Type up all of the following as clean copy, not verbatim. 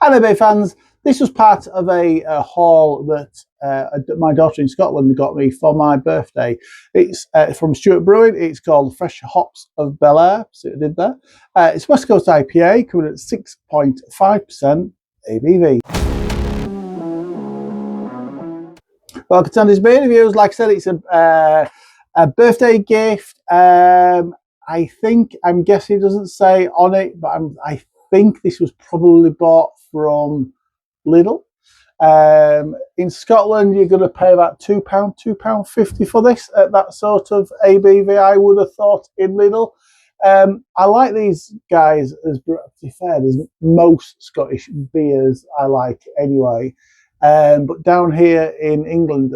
Hello, beer fans. This was part of a haul that my daughter in Scotland got me for my birthday. It's from Stewart Brewing. It's called Fresh Hops of Bel-Air. See what I did there? It's West Coast IPA, coming at 6.5% ABV. Welcome to Andy's Beer Reviews. Like I said, it's a birthday gift. I'm guessing it doesn't say on it, but I think this was probably bought from Lidl. In Scotland, you're going to pay about £2.50 for this at that sort of ABV, I would have thought, in Lidl. I like these guys, as to be fair, there's most Scottish beers I like anyway. But down here in England,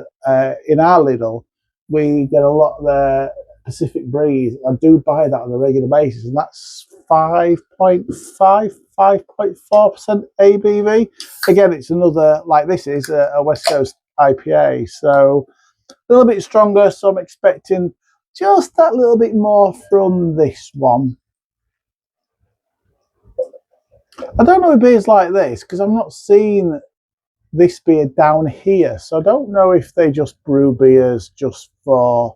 in our Lidl, we get a lot of the Pacific Breeze. I do buy that on a regular basis, and that's 5.4% ABV. Again, it's another, like this is a West Coast IPA, so a little bit stronger, so I'm expecting just that little bit more from this one. I don't know if beers like this, because I'm not seeing this beer down here, so I don't know if they just brew beers just for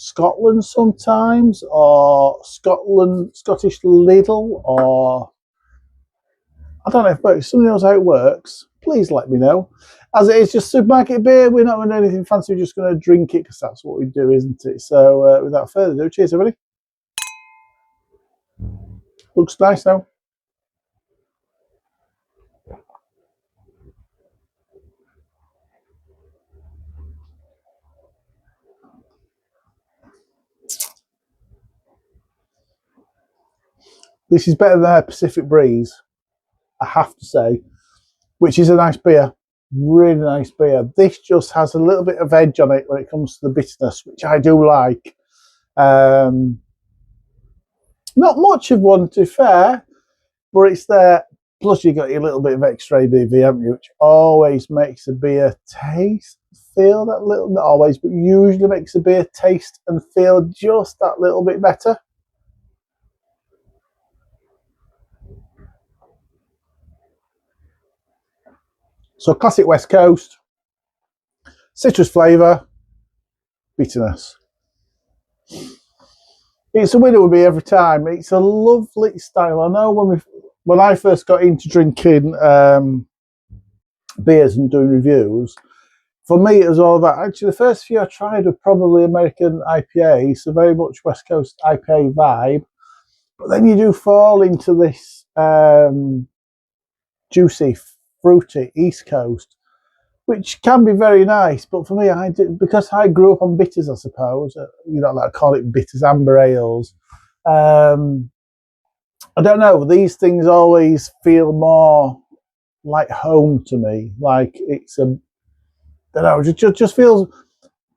Scotland sometimes, or Scottish Lidl, or I don't know if somebody knows how it works. Please let me know. As it is just supermarket beer, we're not going to do anything fancy, we're just going to drink it because that's what we do, isn't it? So without further ado, cheers everybody. Looks nice though. This is better than a Pacific Breeze, I have to say, which is a nice beer, really nice beer. This just has a little bit of edge on it when it comes to the bitterness, which I do like. Not much of one, to be fair, but it's there. Plus, you got your little bit of extra ABV, haven't you, which always makes a beer feel that little, not always, but usually makes a beer taste and feel just that little bit better. So classic West Coast, citrus flavour, bitterness. It's a winner with me every time. It's a lovely style. I know when I first got into drinking beers and doing reviews, for me it was all about, actually the first few I tried were probably American IPA, so very much West Coast IPA vibe. But then you do fall into this juicy, fruity East Coast, which can be very nice. But for me, because I grew up on bitters, I suppose, like I call it bitters, amber ales. I don't know, these things always feel more like home to me. Like it's I don't know, it just feels,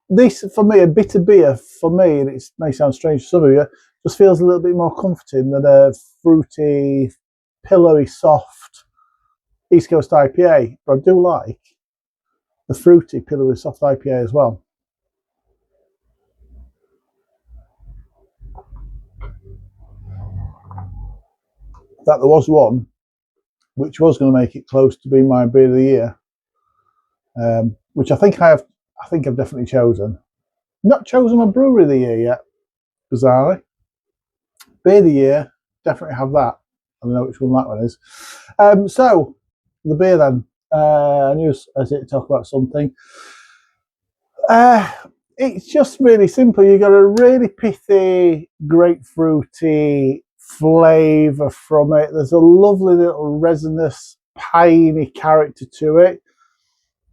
this for me, a bitter beer for me, and it may sound strange to some of you, just feels a little bit more comforting than a fruity, pillowy, soft East Coast IPA. But I do like the fruity, pillowy, soft IPA as well. In fact, there was one which was going to make it close to being my beer of the year, which I think I've definitely chosen. Not chosen my brewery of the year yet, bizarrely. Beer of the year, definitely have that. I don't know which one that one is. So the beer then. I knew I said to talk about something. It's just really simple. You got a really pithy, grapefruity flavour from it. There's a lovely little resinous, piney character to it.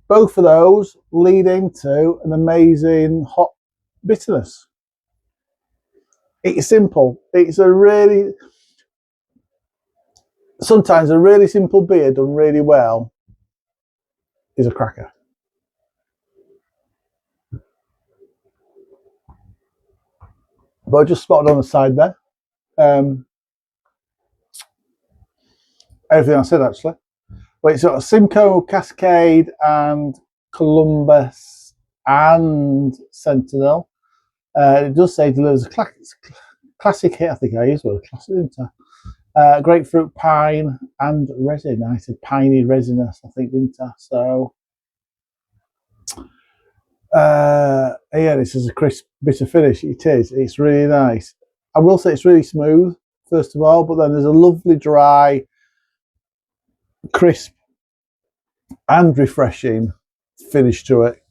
Both of those lead into an amazing hot bitterness. It's simple. Sometimes a really simple beer done really well is a cracker. But I just spotted on the side there. Everything I said actually. But it's got a Simcoe, Cascade, and Columbus, and Sentinel. It does say delivers a classic hit. I think I used the word classic, didn't Grapefruit, pine, and resin. I said piney resinous, I think, didn't I? So, yeah, this is a crisp bit of finish. It is. It's really nice. I will say it's really smooth, first of all, but then there's a lovely dry, crisp, and refreshing finish to it.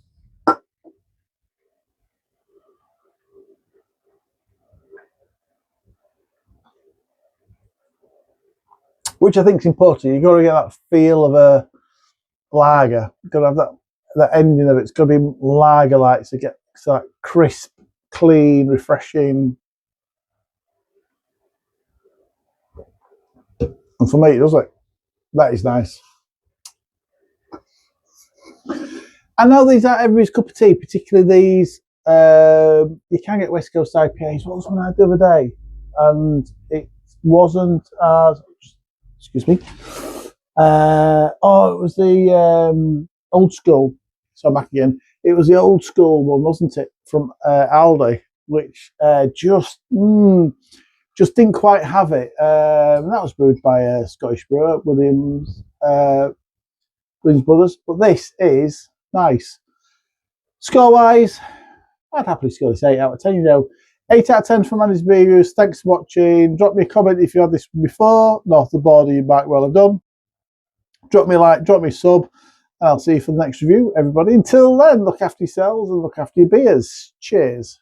Which I think is important. You've got to get that feel of a lager. You've got to have that ending of it. It's got to be lager like, so get that crisp, clean, refreshing. And for me, it does it. That is nice. I know these aren't everybody's cup of tea, particularly these. You can get West Coast IPAs. What was one I had the other day? And it wasn't as, excuse me. Oh, it was the old school. So I'm back again. It was the old school one, wasn't it, from Aldi, which just didn't quite have it. That was brewed by a Scottish brewer, Williams Brothers. But this is nice. Score wise, I'd happily score this 8 out of 10. 8 out of 10 from Andy's Reviews. Thanks for watching. Drop me a comment if you had this before. North of the border, you might well have done. Drop me a like, drop me a sub. I'll see you for the next review, everybody. Until then, look after yourselves and look after your beers. Cheers.